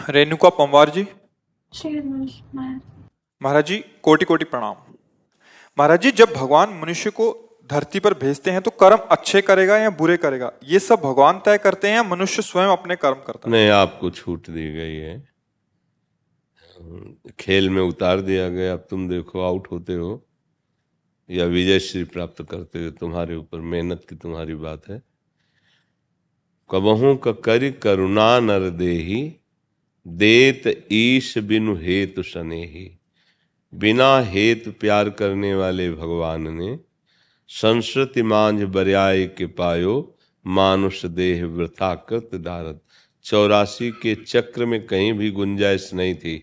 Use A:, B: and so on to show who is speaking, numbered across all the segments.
A: रेणुका पंवार जी।
B: श्री हनुमान महाराज।
A: महाराज जी कोटि कोटि प्रणाम। महाराज जी, जब भगवान मनुष्य को धरती पर भेजते हैं तो कर्म अच्छे करेगा या बुरे करेगा, ये सब भगवान तय करते हैं या मनुष्य स्वयं अपने कर्म करता है?
C: नहीं, आपको छूट दी गई है। खेल में उतार दिया गया, अब तुम देखो आउट होते हो या विजय श्री प्राप्त करते हो, तुम्हारे ऊपर मेहनत की तुम्हारी बात है। कबहू का करि करुणा नर देही, देत ईश बिनु हेतु सनेही। बिना हेतु प्यार करने वाले भगवान ने संस्कृति मांझ बरियाय के पायो, मानुष देह वृथा कृत दारत। 84 के चक्र में कहीं भी गुंजाइश नहीं थी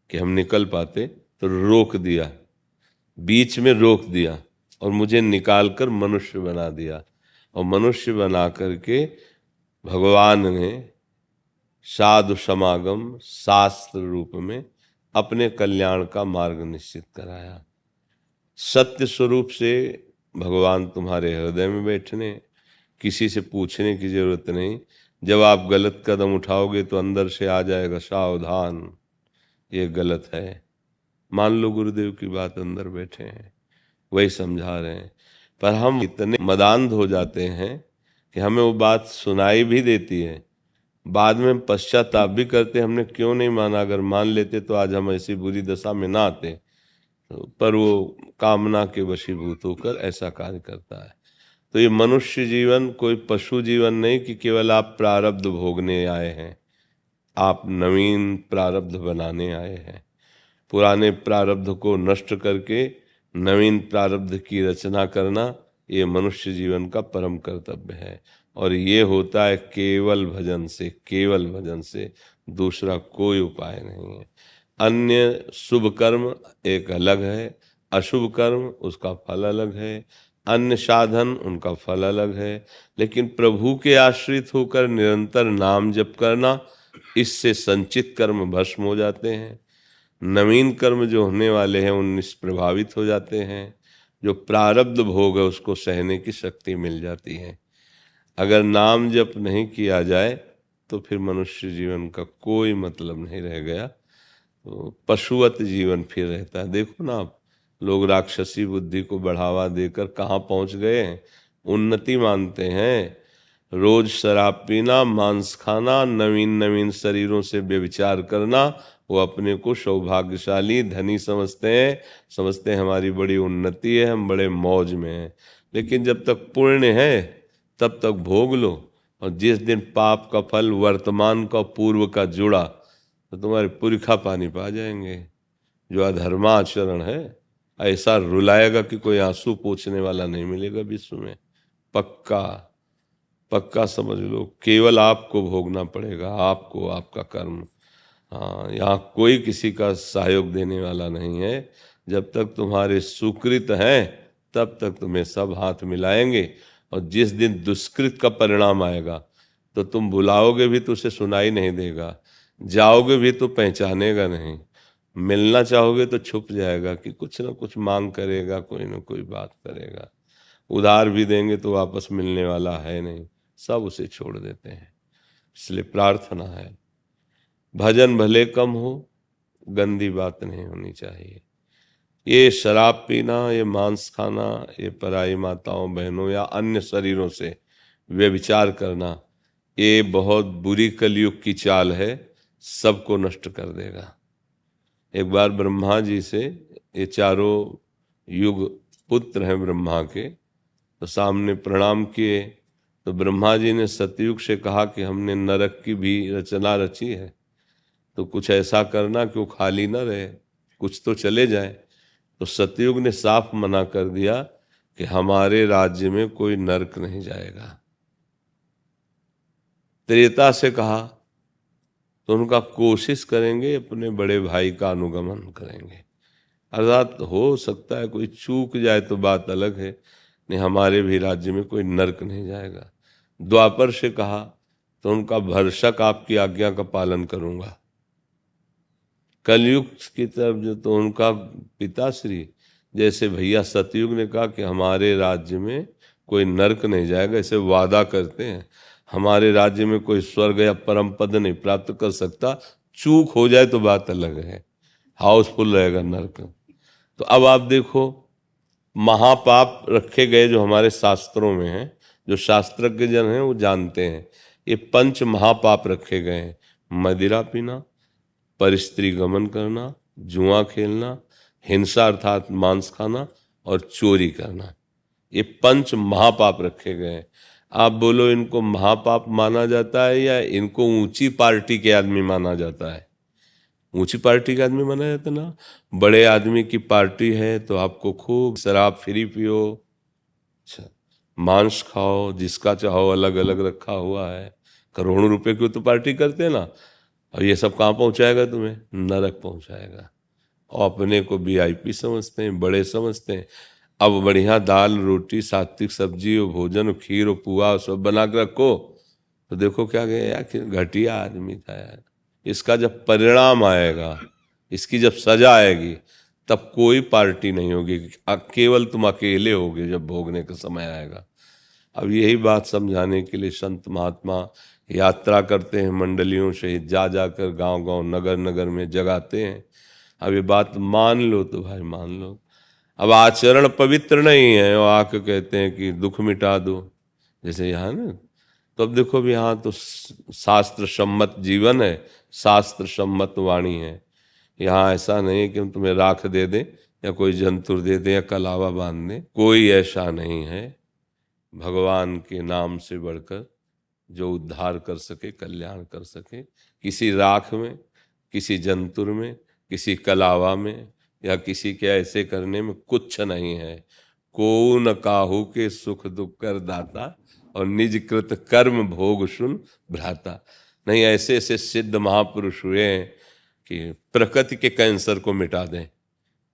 C: कि हम निकल पाते, तो रोक दिया, बीच में रोक दिया और मुझे निकालकर मनुष्य बना दिया। और मनुष्य बना करके भगवान ने साधु समागम शास्त्र रूप में अपने कल्याण का मार्ग निश्चित कराया। सत्य स्वरूप से भगवान तुम्हारे हृदय में बैठने, किसी से पूछने की जरूरत नहीं। जब आप गलत कदम उठाओगे तो अंदर से आ जाएगा सावधान, ये गलत है। मान लो गुरुदेव की बात, अंदर बैठे हैं वही समझा रहे हैं, पर हम इतने मदान्ध हो जाते हैं कि हमें वो बात सुनाई भी देती है, बाद में पश्चाताप भी करते, हमने क्यों नहीं माना। अगर मान लेते तो आज हम ऐसी बुरी दशा में ना आते, पर वो कामना के वशीभूत होकर ऐसा कार्य करता है। तो ये मनुष्य जीवन कोई पशु जीवन नहीं कि केवल आप प्रारब्ध भोगने आए हैं, आप नवीन प्रारब्ध बनाने आए हैं। पुराने प्रारब्ध को नष्ट करके नवीन प्रारब्ध की रचना करना, ये मनुष्य जीवन का परम कर्तव्य है। और ये होता है केवल भजन से, केवल भजन से, दूसरा कोई उपाय नहीं है। अन्य शुभ कर्म एक अलग है, अशुभ कर्म उसका फल अलग है, अन्य साधन उनका फल अलग है। लेकिन प्रभु के आश्रित होकर निरंतर नाम जप करना, इससे संचित कर्म भस्म हो जाते हैं। नवीन कर्म जो होने वाले हैं उन निष्प्रभावित हो जाते हैं। जो प्रारब्ध भोग है उसको सहने की शक्ति मिल जाती है। अगर नाम जप नहीं किया जाए तो फिर मनुष्य जीवन का कोई मतलब नहीं रह गया, तो पशुवत जीवन फिर रहता है। देखो ना आप, लोग राक्षसी बुद्धि को बढ़ावा देकर कहाँ पहुंच गए हैं, उन्नति मानते हैं। रोज शराब पीना, मांस खाना, नवीन नवीन शरीरों से व्यभिचार करना, वो अपने को सौभाग्यशाली धनी समझते हैं हमारी बड़ी उन्नति है, हम बड़े मौज में हैं। लेकिन जब तक पुण्य है तब तक भोग लो, और जिस दिन पाप का फल वर्तमान का पूर्व का जुड़ा तो तुम्हारे पुरखा पानी पा जाएंगे। जो अधर्माचरण है ऐसा रुलाएगा कि कोई आंसू पोंछने वाला नहीं मिलेगा विश्व में। पक्का पक्का समझ लो, केवल आपको भोगना पड़ेगा, आपको, आपका कर्म। हाँ, यहाँ कोई किसी का सहयोग देने वाला नहीं है। जब तक तुम्हारे सुकृत हैं तब तक तुम्हें सब हाथ मिलाएंगे, और जिस दिन दुष्कृत का परिणाम आएगा तो तुम बुलाओगे भी तो उसे सुनाई नहीं देगा, जाओगे भी तो पहचानेगा नहीं, मिलना चाहोगे तो छुप जाएगा कि कुछ ना कुछ मांग करेगा, कोई ना कोई बात करेगा। उधार भी देंगे तो वापस मिलने वाला है नहीं, सब उसे छोड़ देते हैं। इसलिए प्रार्थना है, भजन भले कम हो, गंदी बात नहीं होनी चाहिए। ये शराब पीना, ये मांस खाना, ये पराई माताओं बहनों या अन्य शरीरों से व्यभिचार करना, ये बहुत बुरी कलयुग की चाल है, सबको नष्ट कर देगा। एक बार ब्रह्मा जी से, ये चारों युग पुत्र हैं ब्रह्मा के, तो सामने प्रणाम किए। तो ब्रह्मा जी ने सतयुग से कहा कि हमने नरक की भी रचना रची है, तो कुछ ऐसा करना कि वो खाली ना रहे, कुछ तो चले जाए। तो सतयुग ने साफ मना कर दिया कि हमारे राज्य में कोई नरक नहीं जाएगा। त्रेता से कहा तो उनका कोशिश करेंगे, अपने बड़े भाई का अनुगमन करेंगे। अर्थात हो सकता है कोई चूक जाए तो बात अलग है, नहीं हमारे भी राज्य में कोई नरक नहीं जाएगा। द्वापर से कहा तो उनका भरसक आपकी आज्ञा का पालन करूंगा। कलयुग की तरफ जो, तो उनका पिताश्री, जैसे भैया सतयुग ने कहा कि हमारे राज्य में कोई नरक नहीं जाएगा, इसे वादा करते हैं, हमारे राज्य में कोई स्वर्ग या परम पद नहीं प्राप्त कर सकता। चूक हो जाए तो बात अलग है, हाउसफुल रहेगा नरक। तो अब आप देखो, महापाप रखे गए जो हमारे शास्त्रों में हैं, जो शास्त्रज्ञ जन हैं वो जानते हैं, ये 5 महापाप रखे गए हैं। मदिरा पीना, परस्त्री गमन करना, जुआ खेलना, हिंसा अर्थात मांस खाना और चोरी करना, ये 5 महापाप रखे गए हैं। आप बोलो इनको महापाप माना जाता है या इनको ऊंची पार्टी के आदमी माना जाता है? ऊंची पार्टी का आदमी माना जाता ना। बड़े आदमी की पार्टी है तो आपको खूब शराब फ्री पियो, अच्छा, मांस खाओ, जिसका चाहो अलग अलग रखा हुआ है, करोड़ों रुपए की तो पार्टी करते हैं ना। और ये सब कहाँ पहुंचाएगा तुम्हें? नरक पहुंचाएगा। और अपने को वीआईपी समझते हैं, बड़े समझते हैं। अब बढ़िया दाल रोटी सात्विक सब्जी और भोजन और खीर और पुआ सब बना के रखो तो देखो क्या गया यार, घटिया आदमी था यार। इसका जब परिणाम आएगा, इसकी जब सजा आएगी, तब कोई पार्टी नहीं होगी, केवल तुम अकेले होगे जब भोगने का समय आएगा। अब यही बात समझाने के लिए संत महात्मा यात्रा करते हैं, मंडलियों से जा जाकर गांव गांव नगर नगर में जगाते हैं। अब ये बात मान लो तो भाई मान लो। अब आचरण पवित्र नहीं है और आके कहते हैं कि दुख मिटा दो, जैसे यहाँ ना। तो अब देखो भी यहाँ तो शास्त्र सम्मत जीवन है, शास्त्र सम्मत वाणी है। यहाँ ऐसा नहीं है कि हम तुम्हें राख दे दें या कोई जंतुर दे दें या कलावा बांध दें, कोई ऐसा नहीं है। भगवान के नाम से बढ़कर जो उद्धार कर सके, कल्याण कर सके, किसी राख में, किसी जंतुर में, किसी कलावा में या किसी के ऐसे करने में कुछ नहीं है। को न काहू के सुख दुख कर दाता और निज कृत कर्म भोग सुन भ्राता। नहीं, ऐसे ऐसे सिद्ध महापुरुष हुए हैं कि प्रकृति के कैंसर को मिटा दें।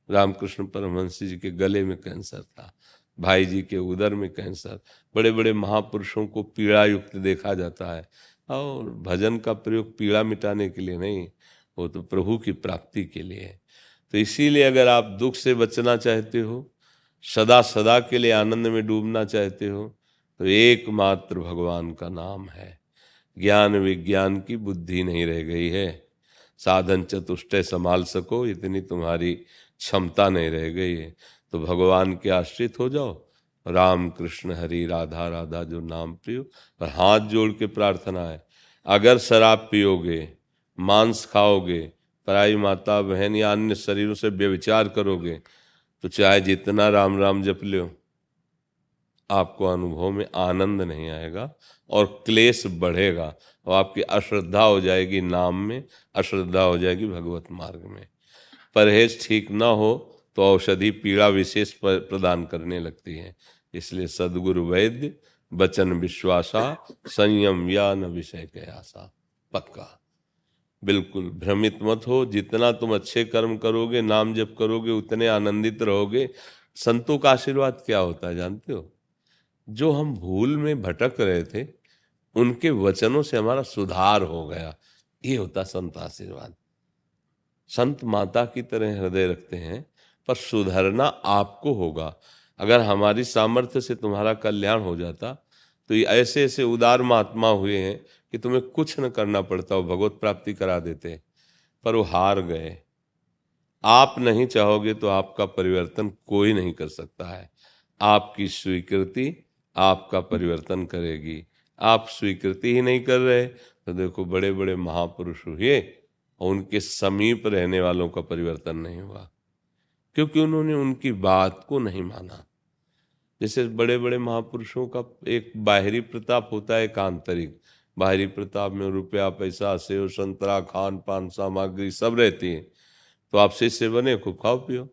C: रामकृष्ण परमहंस जी के गले में कैंसर था, भाई जी के उदर में कैंसर। बड़े बड़े महापुरुषों को पीड़ा युक्त देखा जाता है, और भजन का प्रयोग पीड़ा मिटाने के लिए नहीं, वो तो प्रभु की प्राप्ति के लिए है। तो इसीलिए अगर आप दुख से बचना चाहते हो, सदा सदा के लिए आनंद में डूबना चाहते हो, तो एकमात्र भगवान का नाम है। ज्ञान विज्ञान की बुद्धि नहीं रह गई है, साधन चतुष्टय संभाल सको इतनी तुम्हारी क्षमता नहीं रह गई है। तो भगवान के आश्रित हो जाओ। राम कृष्ण हरि राधा राधा जो नाम प्रियो। पर हाथ जोड़ के प्रार्थना है, अगर शराब पियोगे, मांस खाओगे, पराई माता बहन या अन्य शरीरों से व्यभिचार करोगे, तो चाहे जितना राम राम जप लो, आपको अनुभव में आनंद नहीं आएगा और क्लेश बढ़ेगा और आपकी अश्रद्धा हो जाएगी नाम में, अश्रद्धा हो जाएगी भगवत मार्ग में। परहेज ठीक ना हो तो औषधि पीड़ा विशेष प्रदान करने लगती है। इसलिए सद्गुरु वैद्य वचन विश्वासा, संयम या न विषय के आशा। पक्का बिल्कुल भ्रमित मत हो। जितना तुम अच्छे कर्म करोगे, नाम जप करोगे, उतने आनंदित रहोगे। संतों का आशीर्वाद क्या होता है जानते हो? जो हम भूल में भटक रहे थे, उनके वचनों से हमारा सुधार हो गया, ये होता संत आशीर्वाद। संत माता की तरह हृदय रखते हैं, पर सुधरना आपको होगा। अगर हमारी सामर्थ्य से तुम्हारा कल्याण हो जाता, तो ये ऐसे ऐसे उदार महात्मा हुए हैं कि तुम्हें कुछ न करना पड़ता, वो भगवत प्राप्ति करा देते, पर वो हार गए। आप नहीं चाहोगे तो आपका परिवर्तन कोई नहीं कर सकता है। आपकी स्वीकृति आपका परिवर्तन करेगी। आप स्वीकृति ही नहीं कर रहे, तो देखो बड़े बड़े महापुरुष हुए और उनके समीप रहने वालों का परिवर्तन नहीं हुआ, क्योंकि उन्होंने उनकी बात को नहीं माना। जैसे बड़े बड़े महापुरुषों का एक बाहरी प्रताप होता है, एक आंतरिक। बाहरी प्रताप में रुपया पैसा सेव संतरा खान पान सामग्री सब रहती है, तो आप शिष्य बने, खूब खाओ पियो,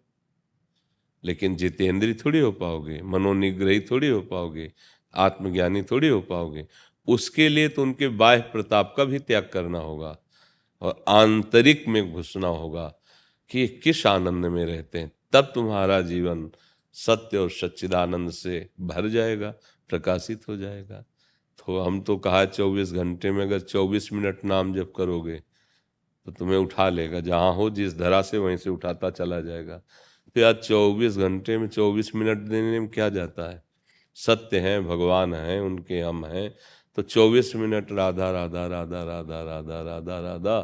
C: लेकिन जितेंद्रीय थोड़ी हो पाओगे, मनोनिग्रही थोड़ी हो पाओगे, आत्मज्ञानी थोड़ी हो पाओगे। उसके लिए तो उनके बाह्य प्रताप का भी त्याग करना होगा और आंतरिक में घुसना होगा कि किस आनंद में रहते हैं। तब तुम्हारा जीवन सत्य और सच्चिदानंद से भर जाएगा, प्रकाशित हो जाएगा। तो हम तो कहा 24 घंटे में अगर 24 मिनट नाम जप करोगे तो तुम्हें उठा लेगा, जहाँ हो जिस धरा से वहीं से उठाता चला जाएगा। तो यार 24 घंटे में 24 मिनट देने में क्या जाता है? सत्य हैं, भगवान हैं, उनके हम हैं, तो 24 मिनट राधा राधा राधा राधा राधा राधा राधा,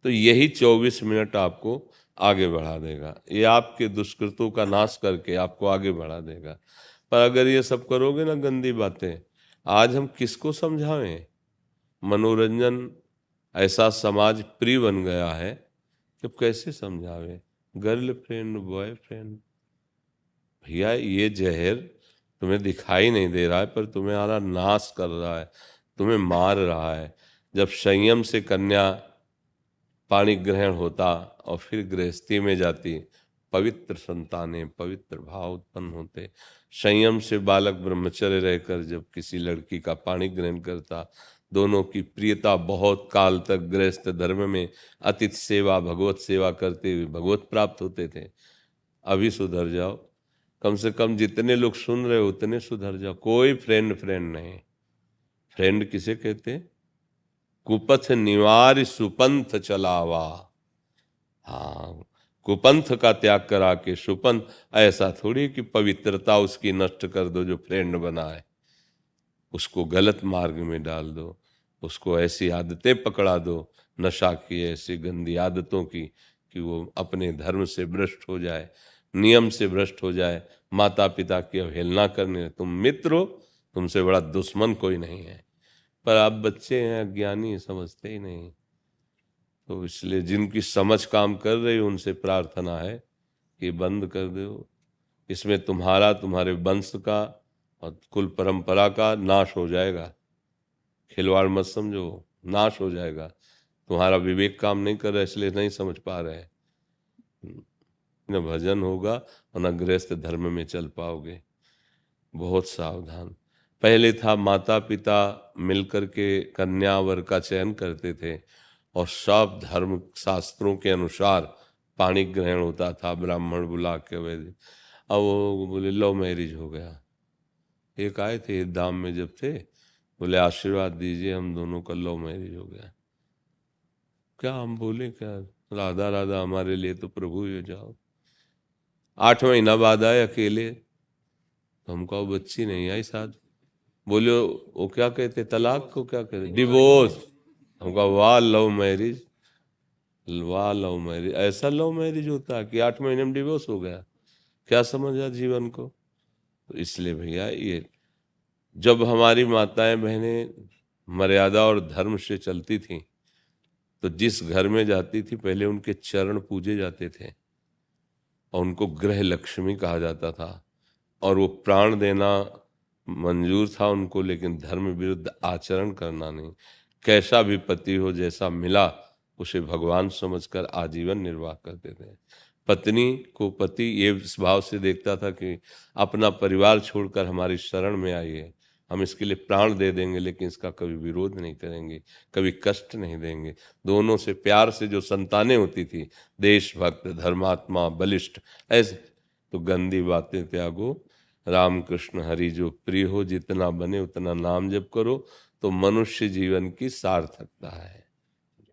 C: तो यही 24 मिनट आपको आगे बढ़ा देगा। ये आपके दुष्कृतों का नाश करके आपको आगे बढ़ा देगा। पर अगर ये सब करोगे ना गंदी बातें, आज हम किसको समझावें? मनोरंजन ऐसा समाज प्रिय बन गया है कि कैसे समझावे। गर्लफ्रेंड बॉयफ्रेंड, भैया ये जहर तुम्हें दिखाई नहीं दे रहा है पर तुम्हारा नाश कर रहा है, तुम्हें मार रहा है। जब संयम से कन्या पाणी ग्रहण होता और फिर गृहस्थी में जाती, पवित्र संतानें, पवित्र भाव उत्पन्न होते। संयम से बालक ब्रह्मचर्य रहकर जब किसी लड़की का पाणी ग्रहण करता, दोनों की प्रियता बहुत काल तक गृहस्थ धर्म में अतिथि सेवा, भगवत सेवा करते हुए भगवत प्राप्त होते थे। अभी सुधर जाओ, कम से कम जितने लोग सुन रहे हो उतने सुधर जाओ। कोई फ्रेंड नहीं। फ्रेंड किसे कहते? कुपथ निवार सुपंथ चलावा। हाँ, कुपंथ का त्याग करा के सुपंथ, ऐसा थोड़ी कि पवित्रता उसकी नष्ट कर दो जो फ्रेंड बना है, उसको गलत मार्ग में डाल दो, उसको ऐसी आदतें पकड़ा दो, नशा की ऐसी गंदी आदतों की, कि वो अपने धर्म से भ्रष्ट हो जाए, नियम से भ्रष्ट हो जाए, माता पिता की अवहेलना करने। तुम मित्र हो, तुमसे बड़ा दुश्मन कोई नहीं है। पर आप बच्चे हैं, अज्ञानी, समझते ही नहीं। तो इसलिए जिनकी समझ काम कर रही है उनसे प्रार्थना है कि बंद कर दो। इसमें तुम्हारा, तुम्हारे वंश का और कुल परंपरा का नाश हो जाएगा। खिलवाड़ मत समझो, नाश हो जाएगा। तुम्हारा विवेक काम नहीं कर रहा, इसलिए नहीं समझ पा रहे। न भजन होगा और न गृहस्थ धर्म में चल पाओगे। बहुत सावधान। पहले था माता पिता मिलकर के कन्या वर का चयन करते थे और सब धर्म शास्त्रों के अनुसार पाणी ग्रहण होता था, ब्राह्मण बुला के वैदिक। अब वो बोले लव मैरिज हो गया। एक आए थे धाम में जब थे, बोले आशीर्वाद दीजिए, हम दोनों का लव मैरिज हो गया। क्या हम बोले, क्या राधा राधा हमारे लिए तो प्रभु ही हो जाओ। 8 महीना बाद आए अकेले, तो हमको वो बच्ची नहीं आई साथ। बोले वो क्या कहते, तलाक को क्या कहते, डिवोर्स। हमका वाह लव मैरिज, वाह लव मैरिज। ऐसा लव मैरिज होता है कि 8 महीने में डिवोर्स हो गया? क्या समझा जीवन को? तो इसलिए भैया ये जब हमारी माताएं बहनें मर्यादा और धर्म से चलती थीं, तो जिस घर में जाती थी पहले उनके चरण पूजे जाते थे और उनको गृह लक्ष्मी कहा जाता था। और वो प्राण देना मंजूर था उनको, लेकिन धर्म विरुद्ध आचरण करना नहीं। कैसा भी पति हो, जैसा मिला उसे भगवान समझकर आजीवन निर्वाह करते थे। पत्नी को पति ये इस भाव से देखता था कि अपना परिवार छोड़कर हमारी शरण में आई है, हम इसके लिए प्राण दे देंगे, लेकिन इसका कभी विरोध नहीं करेंगे, कभी कष्ट नहीं देंगे। दोनों से प्यार से जो संतानें होती थी, देशभक्त, धर्मात्मा, बलिष्ठ, ऐसे। तो गंदी बातें त्यागो, राम कृष्ण हरि जो प्रिय हो, जितना बने उतना नाम जप करो, तो मनुष्य जीवन की सार्थकता है।